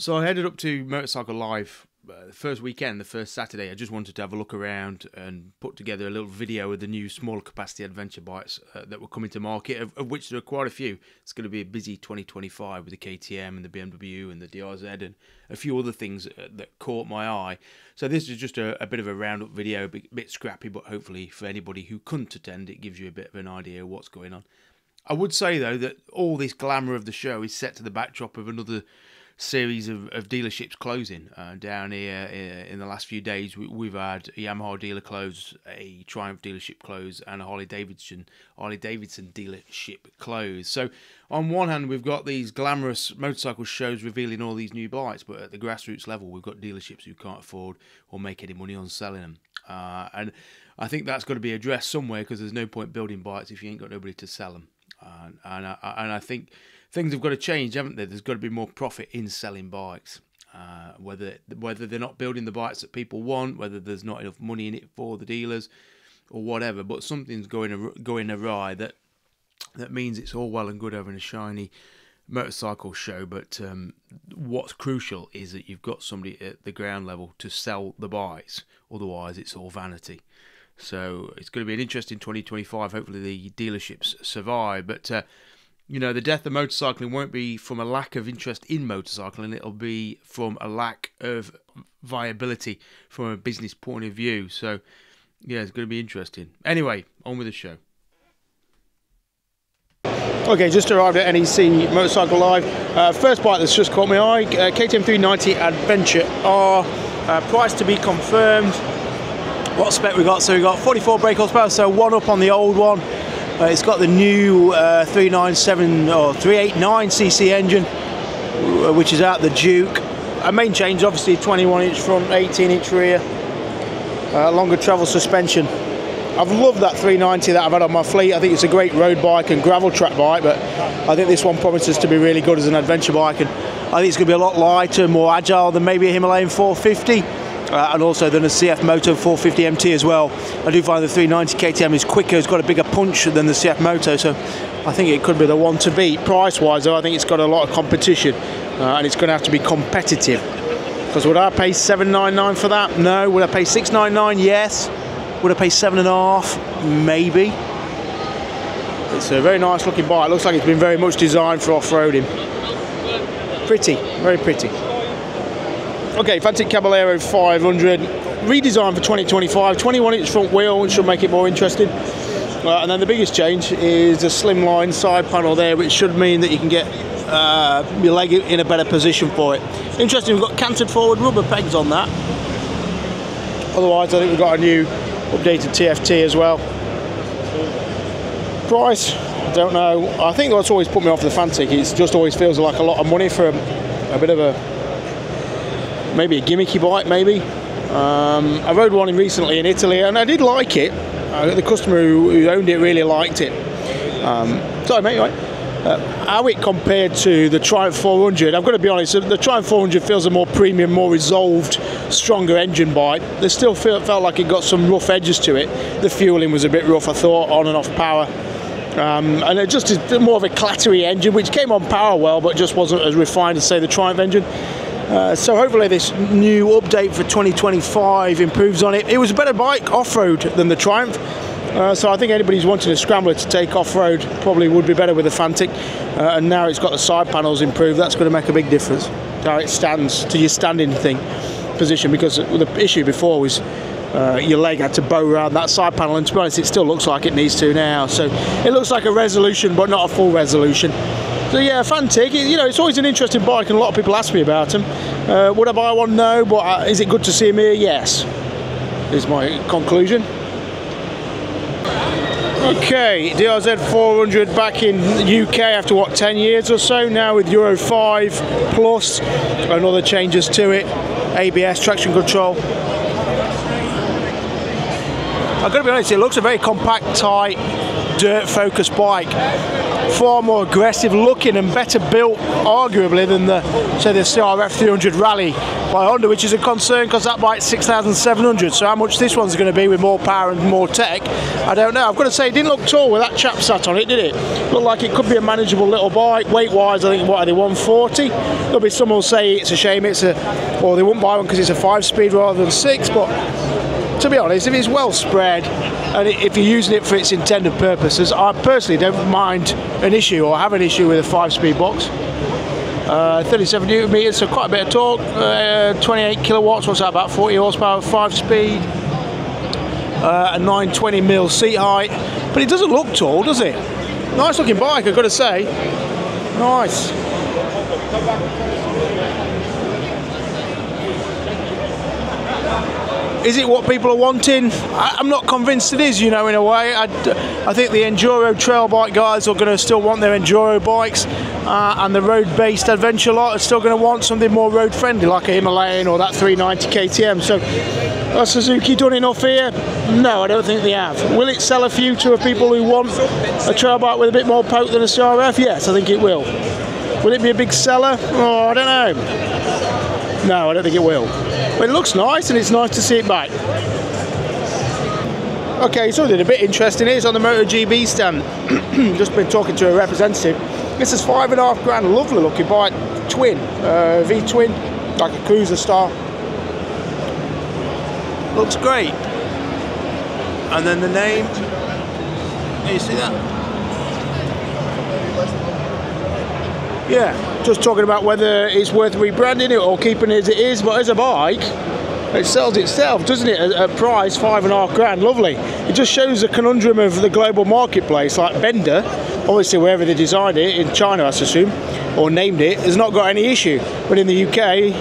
So I headed up to Motorcycle Live the first weekend, the first Saturday. I just wanted to have a look around and put together a little video of the new smaller capacity adventure bikes that were coming to market, of which there are quite a few. It's going to be a busy 2025 with the KTM and the BMW and the DRZ and a few other things that caught my eye. So this is just a bit of a roundup video, a bit scrappy, but hopefully for anybody who couldn't attend, it gives you a bit of an idea of what's going on. I would say, though, that all this glamour of the show is set to the backdrop of another series of dealerships closing down here. In the last few days we've had a Yamaha dealer close, a Triumph dealership close, and a Harley Davidson dealership close. So on one hand we've got these glamorous motorcycle shows revealing all these new bikes, but at the grassroots level we've got dealerships who can't afford or make any money on selling them, and I think that's got to be addressed somewhere, because there's no point building bikes if you ain't got nobody to sell them. And I think things have got to change, haven't they? There's got to be more profit in selling bikes. Whether they're not building the bikes that people want, whether there's not enough money in it for the dealers, or whatever. But something's going awry. That means it's all well and good having a shiny motorcycle show, but what's crucial is that you've got somebody at the ground level to sell the bikes. Otherwise, it's all vanity. So it's going to be an interesting 2025. Hopefully the dealerships survive. But, you know, the death of motorcycling won't be from a lack of interest in motorcycling. It'll be from a lack of viability from a business point of view. So, yeah, it's going to be interesting. Anyway, on with the show. Okay, just arrived at NEC Motorcycle Live. First bike that's just caught my eye, KTM 390 Adventure R. Price to be confirmed. What spec we got? So we got 44 brake horsepower, so one up on the old one. It's got the new 397 or 389cc engine, which is out the Duke. A main change, obviously, 21-inch front, 18-inch rear, longer travel suspension. I've loved that 390 that I've had on my fleet. I think it's a great road bike and gravel track bike, but I think this one promises to be really good as an adventure bike, and I think it's going to be a lot lighter, more agile than maybe a Himalayan 450. And also than a CF Moto 450 MT as well. I do find the 390 KTM is quicker, it's got a bigger punch than the CF Moto, so I think it could be the one to beat. Price wise though, I think it's got a lot of competition, and it's going to have to be competitive. Because would I pay $799 for that? No. Would I pay $699? Yes. Would I pay $7.5? Maybe. It's a very nice looking bike. It looks like it's been very much designed for off-roading. Pretty, very pretty. Okay, Fantic Cabalero 500, redesigned for 2025, 21-inch front wheel, which should make it more interesting. And then the biggest change is the slimline side panel there, which should mean that you can get your leg in a better position for it. Interesting, we've got canted forward rubber pegs on that. Otherwise, I think we've got a new updated TFT as well. Price, I don't know. I think that's always put me off the Fantic. It just always feels like a lot of money for a bit of maybe a gimmicky bike, maybe. I rode one recently in Italy and I did like it. The customer who owned it really liked it. Sorry mate, right? How it compared to the Triumph 400, I've got to be honest, the Triumph 400 feels a more premium, more resolved, stronger engine bike. They still felt like it got some rough edges to it. The fueling was a bit rough, I thought, on and off power. And it just is more of a clattery engine, which came on power well, but just wasn't as refined as, say, the Triumph engine. So hopefully this new update for 2025 improves on it. It was a better bike off-road than the Triumph, so I think anybody who's wanting a scrambler to take off-road probably would be better with the Fantic, and now it's got the side panels improved. That's going to make a big difference how it stands to your standing position, because the issue before was your leg had to bow around that side panel, and to be honest it still looks like it needs to now. So it looks like a resolution but not a full resolution. So yeah, Fantic, you know, it's always an interesting bike and a lot of people ask me about them. Would I buy one? No, but is it good to see them here? Yes, is my conclusion. Okay, DRZ400 back in the UK after what, 10 years or so now, with Euro 5 plus and other changes to it, ABS, traction control. I've got to be honest, it looks a very compact, tight, dirt focused bike. far more aggressive looking and better built, arguably, than the, say, the CRF300 Rally by Honda, which is a concern because that bike's 6,700. So how much this one's going to be with more power and more tech, I don't know. I've got to say, it didn't look tall with that chap sat on it, did it? Looked like it could be a manageable little bike. Weight-wise, I think, what are they, 140? There'll be some who'll say it's a shame it's a, or they wouldn't buy one because it's a 5-speed rather than 6, but to be honest, if it's well spread and if you're using it for its intended purposes, I personally don't mind an issue or have an issue with a 5-speed box. 37 newton meters, so quite a bit of torque. 28 kilowatts, what's that, about 40 horsepower, 5-speed. A 920mm seat height, but it doesn't look tall, does it? Nice looking bike, I've got to say. Nice. Is it what people are wanting? I'm not convinced it is, you know, in a way. I think the enduro trail bike guys are going to still want their enduro bikes, and the road-based adventure lot are still going to want something more road-friendly, like a Himalayan or that 390 KTM. So, has Suzuki done enough here? No, I don't think they have. Will it sell a few to people who want a trail bike with a bit more poke than a CRF? Yes, I think it will. Will it be a big seller? Oh, I don't know. No, I don't think it will. But it looks nice, and it's nice to see it back. Okay, something a bit interesting here is on the Moto GB stand. Just been talking to a representative. This is $5,500, lovely looking bike, twin, V-twin, like a cruiser style. Looks great. And then the name, can you see that? Yeah, just talking about whether it's worth rebranding it or keeping it as it is, but as a bike, it sells itself, doesn't it, at a price $5,500, lovely. It just shows the conundrum of the global marketplace, like Bender, obviously wherever they designed it, in China I assume, or named it, has not got any issue, but in the UK,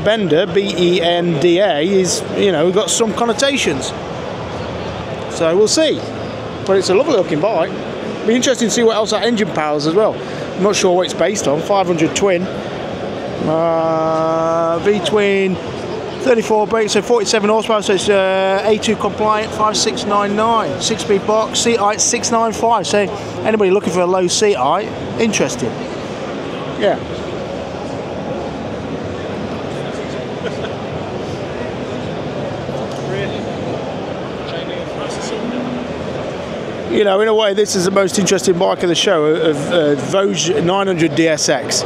Bender, B-E-N-D-A, is, you know, got some connotations. So we'll see, but it's a lovely looking bike. Be interesting to see what else that engine powers as well. I'm not sure what it's based on. 500 twin, V-twin, 34 brakes, so 47 horsepower, so it's A2 compliant, 5699, 6-speed box, seat height 695. So anybody looking for a low seat height, interesting. Yeah. You know, in a way, this is the most interesting bike of the show, of Vogue 900 DSX.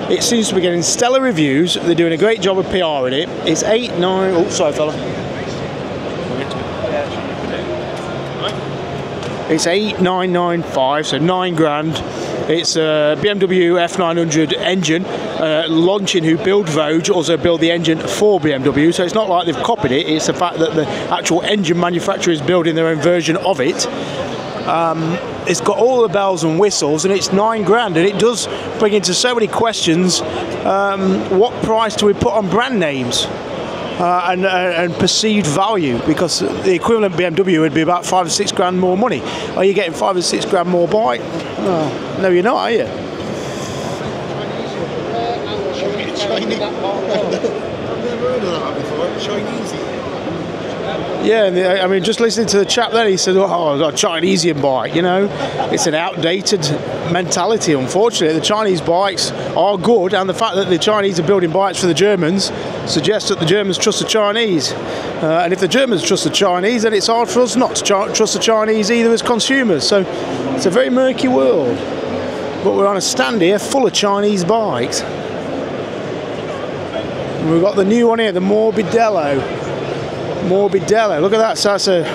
It seems to be getting stellar reviews. They're doing a great job of PR in it. It's 8, 9. Oh, sorry, fella. It's 8,995, so £9,000. It's a BMW F900 engine. Launching, who build Vogue, also build the engine for BMW. So it's not like they've copied it. It's the fact that the actual engine manufacturer is building their own version of it. It's got all the bells and whistles, and it's £9,000, and it does bring into so many questions. What price do we put on brand names and perceived value? Because the equivalent BMW would be about £5,000 or £6,000 more money. Are you getting £5,000 or £6,000 more bike? No, you're not, are you? Chinese. I've never heard of that before. Chinese. Yeah, I mean, just listening to the chap then, he said, oh, I've got a Chinesian bike, you know. It's an outdated mentality, unfortunately. The Chinese bikes are good, and the fact that the Chinese are building bikes for the Germans suggests that the Germans trust the Chinese. And if the Germans trust the Chinese, then it's hard for us not to trust the Chinese either as consumers. So it's a very murky world. But we're on a stand here full of Chinese bikes. And we've got the new one here, the Morbidello. Morbidello, look at that. So that's a,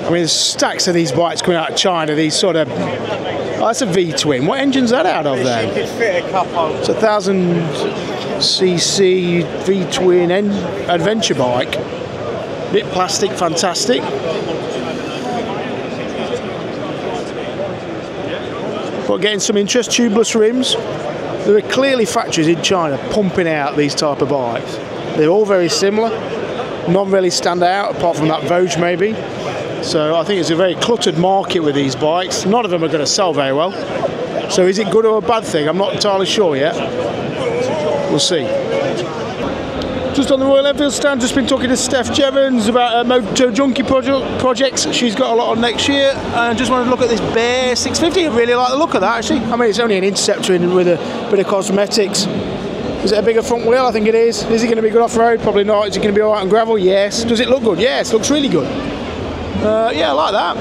I mean, there's stacks of these bikes coming out of China, these sort of, oh, that's a V-twin. What engine's that out of then? It's a 1,000cc V-twin adventure bike. Bit plastic, fantastic. But getting some interest, tubeless rims. There are clearly factories in China pumping out these type of bikes. They're all very similar. None really stand out, apart from that Vogue maybe. So I think it's a very cluttered market with these bikes. None of them are going to sell very well. So is it good or a bad thing? I'm not entirely sure yet. We'll see. Just on the Royal Enfield stand, just been talking to Steph Jevons about Moto Junkie projects she's got a lot on next year, and just wanted to look at this Bear 650. I really like the look of that actually. I mean, it's only an Interceptor in with a bit of cosmetics. Is it a bigger front wheel? I think it is. Is it going to be good off-road? Probably not. Is it going to be alright on gravel? Yes. Does it look good? Yes, looks really good. Yeah, I like that.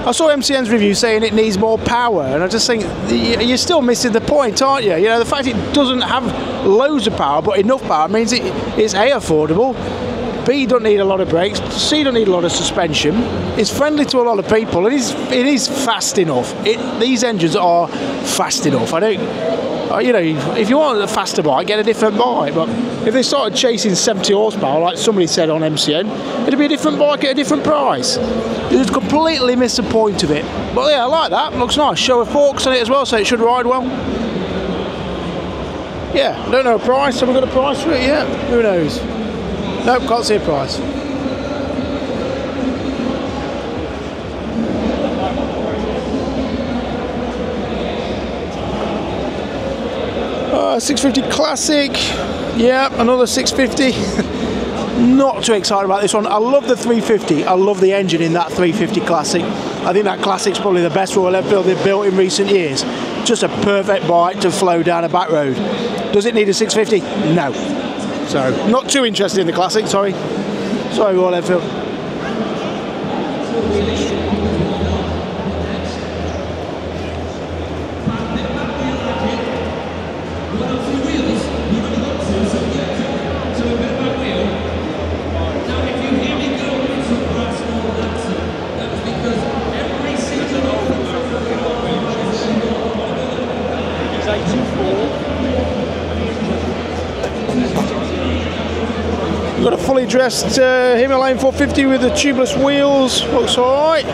I saw MCN's review saying it needs more power, and I just think you're still missing the point, aren't you? You know, the fact it doesn't have loads of power, but enough power means it's A, affordable, B, don't need a lot of brakes, C, don't need a lot of suspension, it's friendly to a lot of people, and it is fast enough. These engines are fast enough. I don't... You know, if you want a faster bike, get a different bike, but if they started chasing 70 horsepower, like somebody said on MCN, it'd be a different bike at a different price. You just completely miss the point of it. But yeah, I like that, looks nice. Show of forks on it as well, so it should ride well. Yeah, I don't know a price. Have we got a price for it yet? Who knows? Nope, can't see a price. 650 Classic, yeah, another 650. Not too excited about this one. I love the 350. I love the engine in that 350 Classic. I think that Classic's probably the best Royal Enfield they've built in recent years. Just a perfect bike to flow down a back road. Does it need a 650? No. So, not too interested in the Classic, sorry. Sorry, Royal Enfield. Got a fully dressed Himalayan 450 with the tubeless wheels. Looks alright.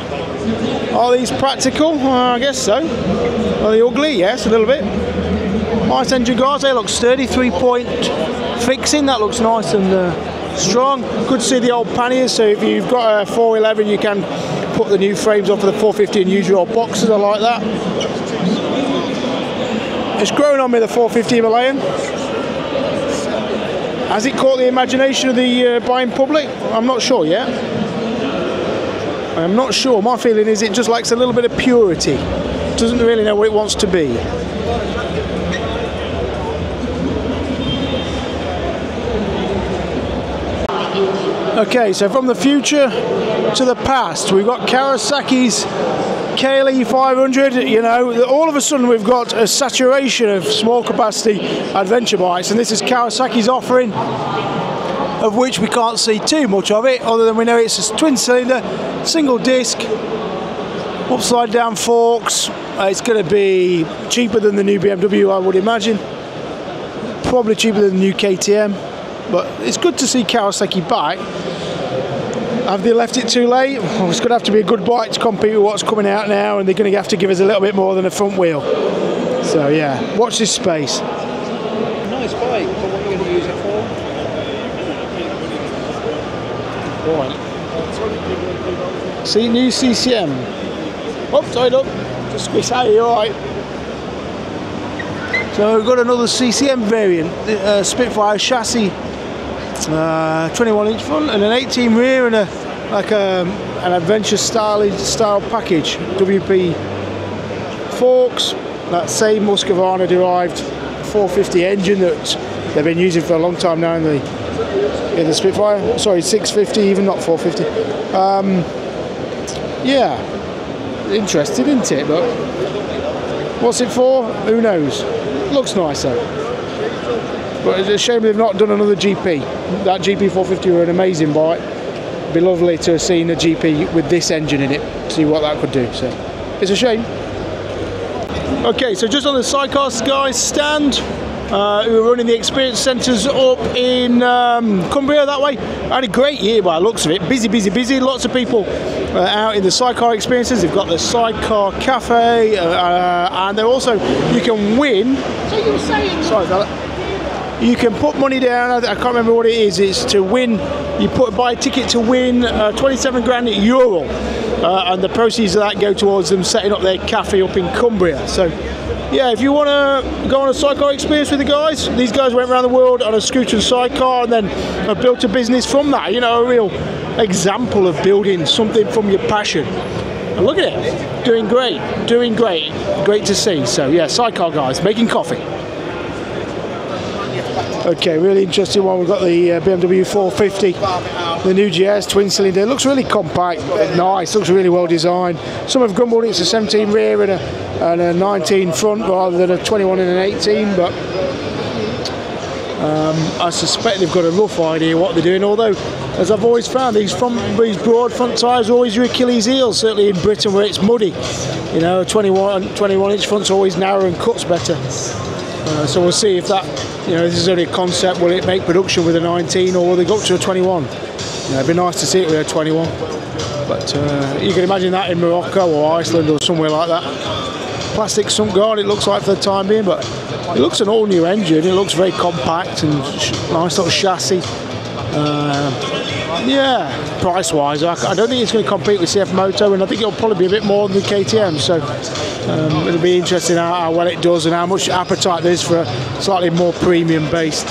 Are these practical? I guess so. Are they ugly? Yes, a little bit. Nice engine guards. They look sturdy. 3-point fixing. That looks nice and strong. Good to see the old panniers. So if you've got a 411, you can put the new frames on for the 450 and use your old boxes. I like that. It's grown on me, the 450 Himalayan. Has it caught the imagination of the buying public? I'm not sure yet. I'm not sure. My feeling is it just likes a little bit of purity. Doesn't really know what it wants to be. Okay, so from the future to the past, we've got Kawasaki's K500. You know, all of a sudden we've got a saturation of small capacity adventure bikes, and this is Kawasaki's offering, of which we can't see too much of it, other than we know it's a twin cylinder, single disc, upside down forks. It's going to be cheaper than the new BMW, I would imagine. Probably cheaper than the new KTM, but it's good to see Kawasaki back. Have they left it too late? Well, it's going to have to be a good bike to compete with what's coming out now, and they're going to have to give us a little bit more than a front wheel. So yeah, watch this space. Nice bike, but what are you going to use it for? Right. See, new CCM. Oh, sorry, look. Just squeeze out, you alright? So we've got another CCM variant, Spitfire chassis. 21-inch front and an 18 rear and an adventure style package. WP forks, that same Husqvarna derived 450 engine that they've been using for a long time now in the Spitfire. Sorry, 650, even not 450. Yeah, interesting, isn't it? But what's it for? Who knows? Looks nice though. But it's a shame they've not done another GP. That GP 450 were an amazing bike. It'd be lovely to have seen a GP with this engine in it, see what that could do. So it's a shame. Okay, so just on the Sidecar guys stand, who are running the experience centres up in Cumbria that way. I had a great year by the looks of it. Busy. Lots of people out in the Sidecar experiences. They've got the Sidecar Cafe, and they're also, you can win. So you were saying. Sorry, fella. You can put money down. I can't remember what it is. It's to win. You buy a ticket to win 27 grand euro, and the proceeds of that go towards them setting up their cafe up in Cumbria. So yeah, if you want to go on a Sidecar Experience with the guys, these guys went around the world on a scooter and sidecar and then have built a business from that. You know, a real example of building something from your passion. And look at it, doing great, great to see. So yeah, Sidecar guys, making coffee. Okay, really interesting one. We've got the BMW 450, the new GS twin cylinder. It looks really compact, nice, looks really well designed. Some have grumbled it's a 17 rear and a 19 front rather than a 21 and an 18, but I suspect they've got a rough idea what they're doing, although as I've always found, these broad front tyres are always your Achilles heel, certainly in Britain where it's muddy. You know, a 21 inch front's always narrow and cuts better. So we'll see if that, you know, this is only a concept. Will it make production with a 19 or will they go up to a 21? You know, it'd be nice to see it with a 21. But you can imagine that in Morocco or Iceland or somewhere like that. Plastic sunk guard it looks like for the time being, but it looks an all new engine. It looks very compact and nice little chassis. Yeah, price wise I don't think it's going to compete with CF Moto, and I think it'll probably be a bit more than the KTM, so it'll be interesting how well it does and how much appetite there is for a slightly more premium based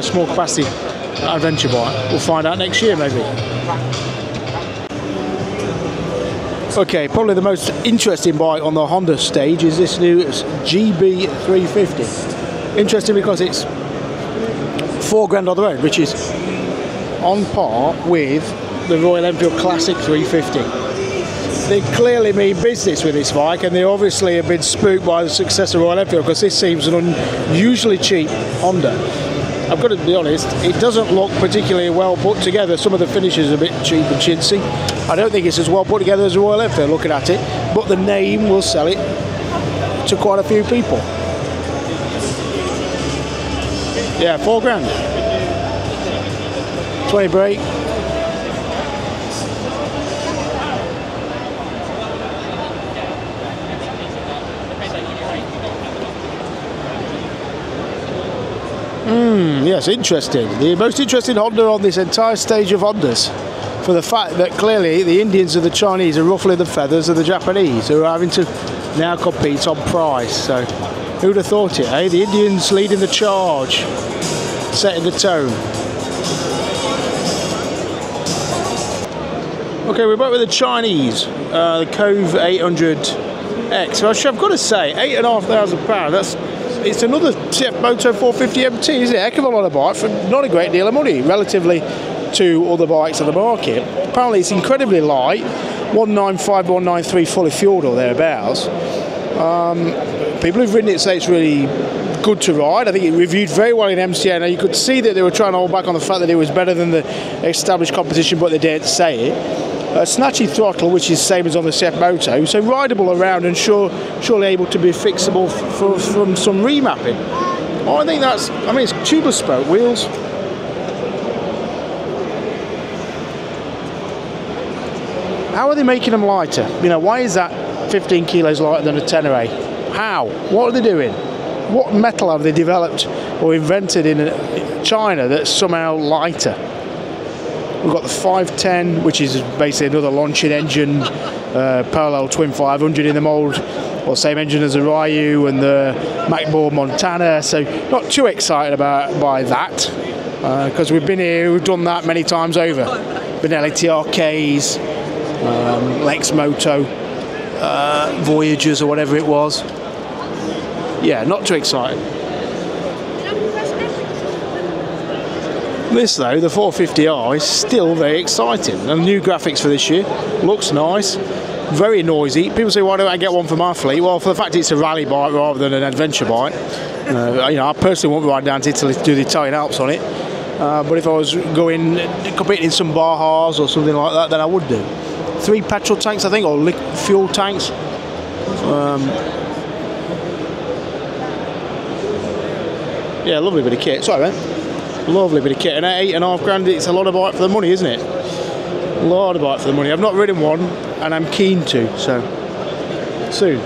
small capacity adventure bike. We'll find out next year maybe. Okay, probably the most interesting bike on the Honda stage is this new GB 350. Interesting because it's £4 on the road, which is on par with the Royal Enfield Classic 350. They clearly mean business with this bike, and they obviously have been spooked by the success of Royal Enfield because this seems an unusually cheap Honda. I've got to be honest, it doesn't look particularly well put together. Some of the finishes are a bit cheap and chintzy. I don't think it's as well put together as a Royal Enfield looking at it, but the name will sell it to quite a few people. Yeah, £4. 20 brake. Yes, interesting. The most interesting Honda on this entire stage of Hondas, for the fact that clearly the Indians and the Chinese are ruffling the feathers of the Japanese, who are having to now compete on price. So who'd have thought it, eh? The Indians leading the charge, setting the tone. Okay, we're back with the Chinese, the COVE 800X. So I've got to say, £8,500. It's another CF Moto 450 MT, isn't it? Heck of a lot of bike for not a great deal of money, relatively to other bikes on the market. Apparently, it's incredibly light, 195, 193 fully fueled or thereabouts. People who've ridden it say it's really good to ride. I think it reviewed very well in MCN. Now, you could see that they were trying to hold back on the fact that it was better than the established competition, but they dared to say it. Snatchy throttle, which is same as on the CF Moto, so rideable around and surely able to be fixable from some remapping. Oh, I think that's, I mean, it's tubeless spoke wheels. How are they making them lighter? You know, why is that 15 kilos lighter than a 10A? How? What are they doing? What metal have they developed or invented in China that's somehow lighter? We've got the 510, which is basically another launching engine, parallel twin 500 in the mould, or same engine as the Ryu and the MacBoard Montana. So not too excited by that, because we've been here, we've done that many times over. Benelli TRKs, Lex Moto, Voyagers or whatever it was. Yeah, not too excited. This though, the 450i, is still very exciting. And new graphics for this year, looks nice, very noisy. People say, why don't I get one for my fleet? Well, for the fact it's a rally bike rather than an adventure bike. You know, I personally won't ride down to Italy to do the Italian Alps on it. But if I was competing in some Bajas or something like that, then I would do. 3 petrol tanks, I think, or fuel tanks. Yeah, lovely bit of kit. Sorry, mate. Lovely bit of kit, and at £8,500 it's a lot of bike for the money, isn't it? A lot of bike for the money. I've not ridden one and I'm keen to, so soon.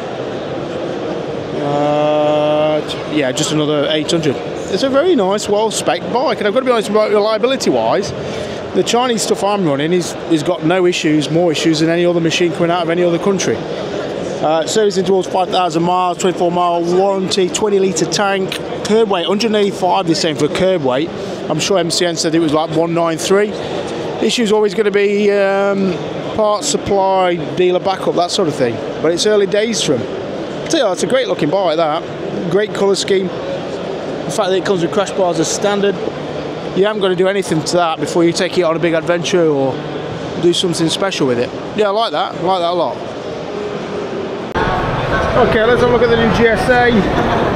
Yeah, just another 800. It's a very nice, well-spec bike, and I've got to be honest about reliability wise, the Chinese stuff I'm running is got no issues, more issues than any other machine coming out of any other country. Servicing towards 5,000 miles, 24 mile warranty, 20 litre tank, curb weight 185, this same for curb weight. I'm sure MCN said it was like 193. The issue's always going to be parts supply, dealer backup, that sort of thing. But it's early days for them. I tell you, it's a great looking bike, that. Great colour scheme. The fact that it comes with crash bars as standard. You haven't got to do anything to that before you take it on a big adventure or do something special with it. Yeah, I like that. I like that a lot. Okay, let's have a look at the new GSA.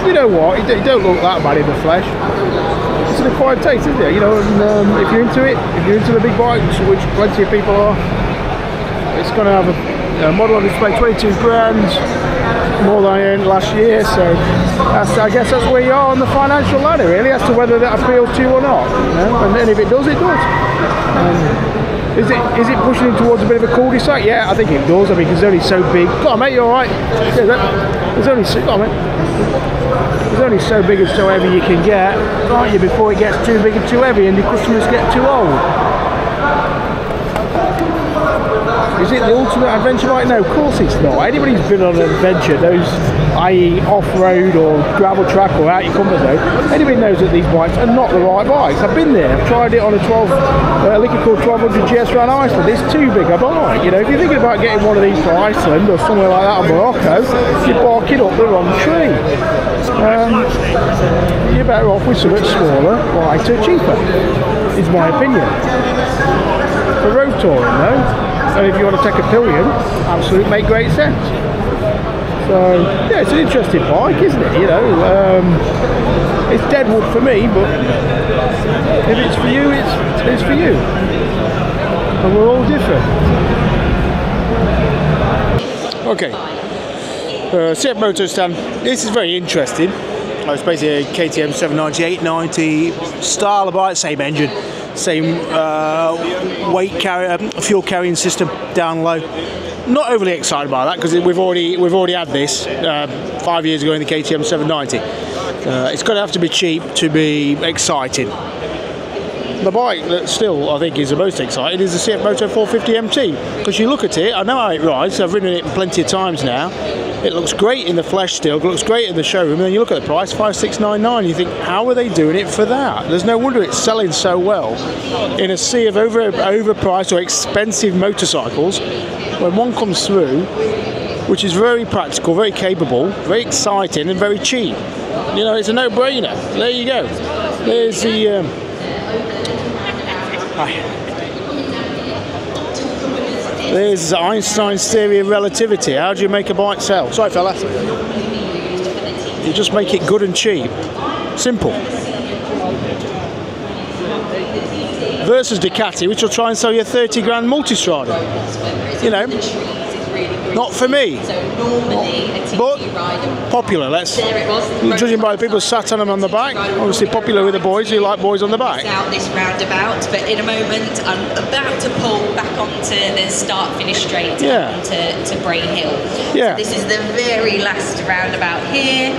You know what? It don't look that bad in the flesh. It's an acquired taste, isn't it? You know, and if you're into it, if you're into the big bikes, which plenty of people are, it's going to have a model on display 22 grand, more than I earned last year. So I guess that's where you are on the financial ladder, really, as to whether that appeals to you or not. You know? And if it does, it does. Is it pushing in towards a bit of a cul-de-sac? Yeah, I think it does. I mean, it's only so big. Go on, mate, you alright? Yeah, it's only so big and so heavy you can get, can't you, before it gets too big and too heavy and the customers get too old. Is it the ultimate adventure bike? No, of course it's not. Anybody who's been on an adventure knows, i.e. off-road or gravel track or out your comfort zone, anybody knows that these bikes are not the right bikes. I've been there, I've tried it on a liquid called 1200 GS around Iceland. It's too big a bike. You know, if you're thinking about getting one of these for Iceland or somewhere like that in Morocco, you're barking up the wrong tree. You're better off with something smaller, lighter, cheaper, is my opinion. For road touring though, and if you want to take a pillion, absolutely make great sense. So yeah, it's an interesting bike, isn't it? You know, it's deadwood for me, but if it's for you, it's for you. And we're all different. Okay, CF Moto stand. This is very interesting. It's basically a KTM 790, 890 style of bike, same engine. Same weight carrier, fuel carrying system down low. Not overly excited by that because we've already had this 5 years ago in the KTM 790. It's got to have to be cheap to be exciting. The bike that still I think is the most exciting is the CF Moto 450 MT, because you look at it, I know how it rides, I've ridden it plenty of times now. It looks great in the flesh still, it looks great in the showroom, and then you look at the price, 5699, you think, how are they doing it for that? There's no wonder it's selling so well in a sea of overpriced or expensive motorcycles. When one comes through, which is very practical, very capable, very exciting and very cheap, you know, it's a no-brainer. There you go. There's the there's Einstein's theory of relativity. How do you make a bike sell? Sorry fella. You just make it good and cheap. Simple. Versus Ducati, which will try and sell you a 30 grand multistrada. You know, not for me. But popular, judging by the people sat on them on the back, obviously popular with the boys who like boys on the back. Out this roundabout, but in a moment I'm about to pull back onto the start-finish straight to Brain Hill. Yeah. So this is the very last roundabout here.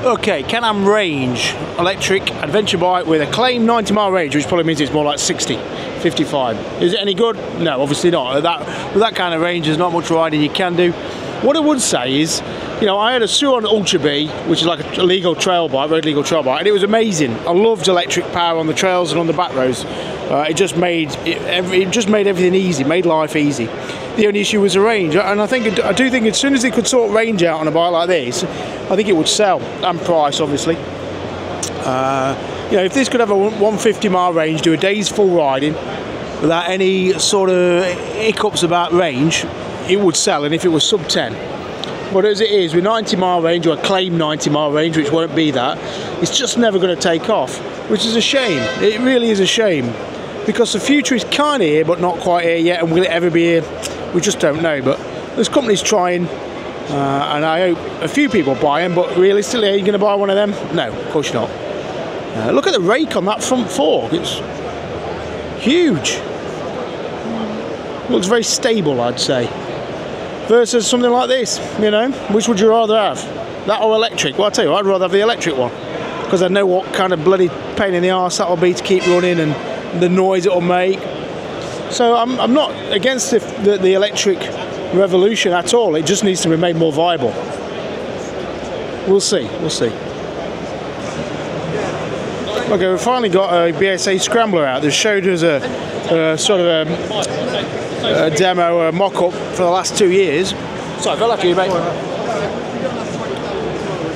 Okay, Canam Range electric adventure bike with a claimed 90 mile range, which probably means it's more like 60, 55. Is it any good? No, obviously not. With that kind of range, there's not much riding you can do. What I would say is, you know, I had a Suzuki Ultra B, which is like a legal trail bike, road legal trail bike, and it was amazing. I loved electric power on the trails and on the back roads. It just made everything easy, made life easy. The only issue was the range, and I do think as soon as they could sort range out on a bike like this, I think it would sell, and price obviously. You know, if this could have a 150 mile range, do a day's full riding without any sort of hiccups about range, it would sell, and if it was sub 10. But as it is, with 90 mile range, or a claimed 90 mile range, which won't be that, it's just never going to take off, which is a shame. It really is a shame, because the future is kind of here, but not quite here yet, and will it ever be here? We just don't know. But there's companies trying, and I hope a few people buy them, but realistically, are you going to buy one of them? No, of course you're not. Look at the rake on that front fork, it's huge. Looks very stable, I'd say. Versus something like this, you know, which would you rather have? That or electric? Well, I'll tell you, I'd rather have the electric one, because I know what kind of bloody pain in the arse that'll be to keep running and the noise it'll make. So I'm not against the electric revolution at all. It just needs to be made more viable. We'll see, we'll see. Okay, we've finally got a BSA scrambler out that showed us a sort of a demo, a mock-up for the last 2 years. Sorry, I felt like you, mate.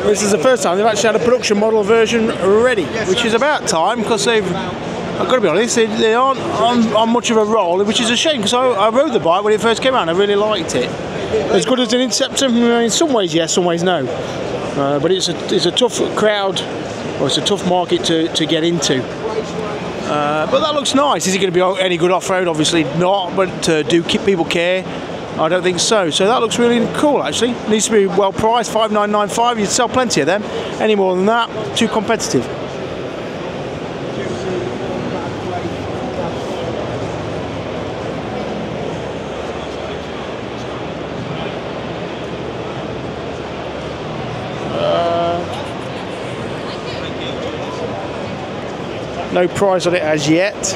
This is the first time they've actually had a production model version ready, which is about time, because they've, I've got to be honest, they aren't on much of a roll, which is a shame, because I rode the bike when it first came out and I really liked it. As good as an Interceptor, in some ways yes, some ways no. But it's a tough crowd, or it's a tough market to get into. But that looks nice. Is it going to be any good off-road? Obviously not, but do people care? I don't think so. So that looks really cool actually. Needs to be well priced, $5,995. You'd sell plenty of them. Any more than that, too competitive. No price on it as yet.